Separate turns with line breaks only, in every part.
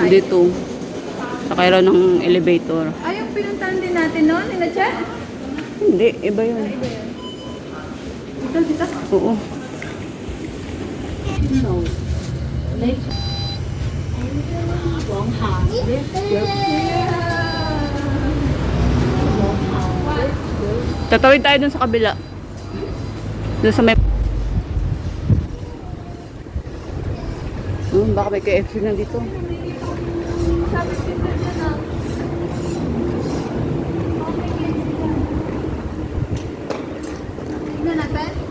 Dito. Sakay raw ng elevator.
Ay, yung pinuntahan din natin noon, nila Chat?
Hindi, iba yun.
Dito?
Oo. Tatawid tayo dun sa kabila. Dun sa may... baka may KFC na dito.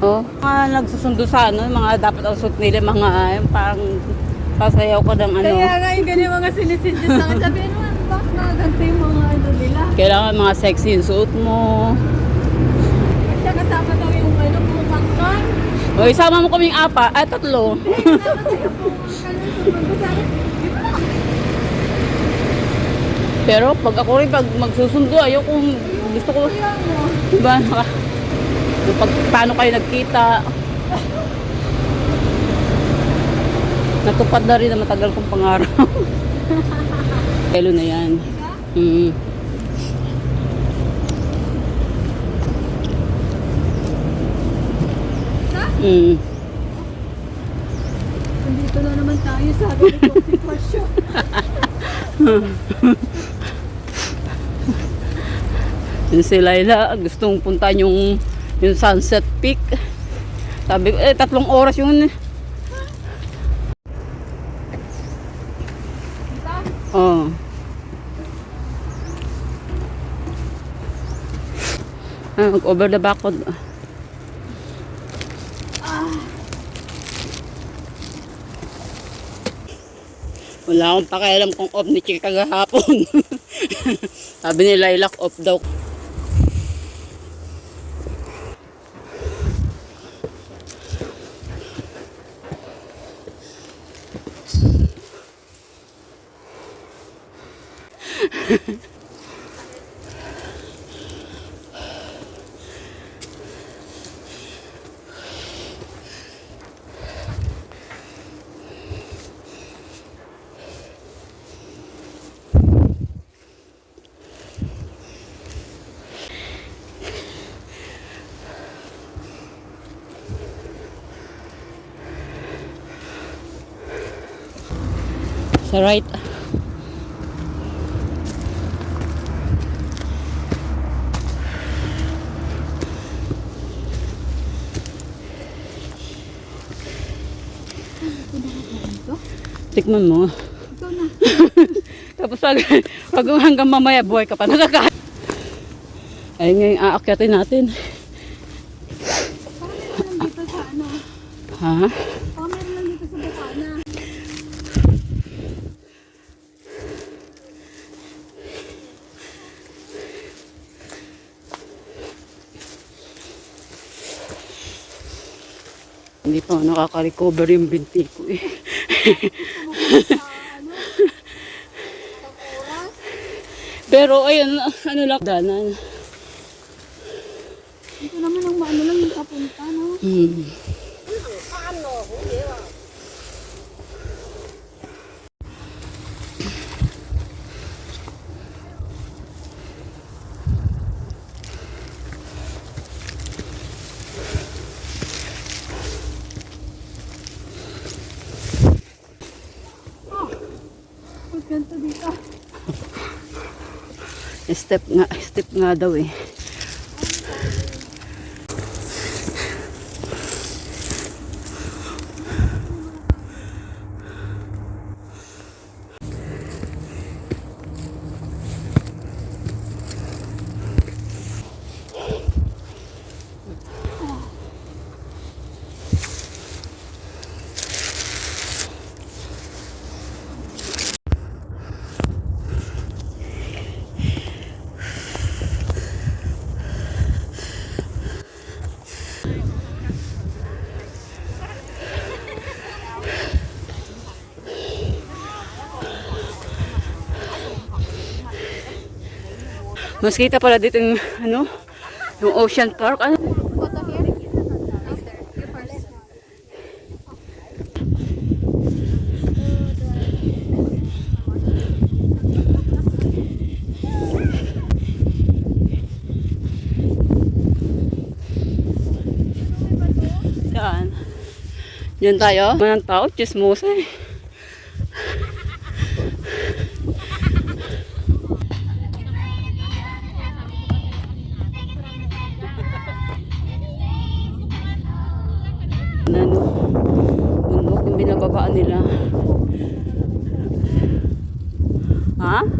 Oh, mga nagsusundo sa ano, mga dapat ang suit nila, mga parang sasayaw ko ng ano.
Kaya nga yung ganyan mga sinisidyo sa akin. Sabi naman, bakit nakaganto yung mga ano nila?
Kailangan mga sexy yung suot mo.
Kasi kasama daw yung ano, pumangkan.
O, isama mo kaming tatlo.
Kasama tayo pumangkan.
Pero pag ako rin, pag magsusundo, ayoko kung gusto ko, diba, pag paano kayo nagkita. Natupad na rin na matagal kong pangarap. Kelo na yan.
Nandito na naman tayo sa ganitong sitwasyon.
Yun si Laila, gustong puntahan yung Sunset Peak. Sabi ko, 3 oras yun. Oh. Over the backwood. Wala akong pakialam kung off ni Chika kagahapon. Sabi ni Lilac, off daw. Sa right. Tikman mo.
Ikaw na.
Tapos pag hanggang mamaya buhay ka pa nakakain. Ayun nga yung aakyatin natin.
Parang meron lang dito sa ano.
Ha?
Oh, meron lang dito sa Bukana.
Hindi pa nakaka-recover yung binti ko eh. Pero ayun, ano lang danan.
Dito naman ang maano lang yung kapunta, no? Ganto dito.
Step nga daw eh. Mas kita pala dito yung, ano, yung Ocean Park. Ano?
Photo here. Later. Your first.
Saan? Diyan tayo. Manang tao, chismosa eh. Ano, bundok yung binababaan nila. Ha?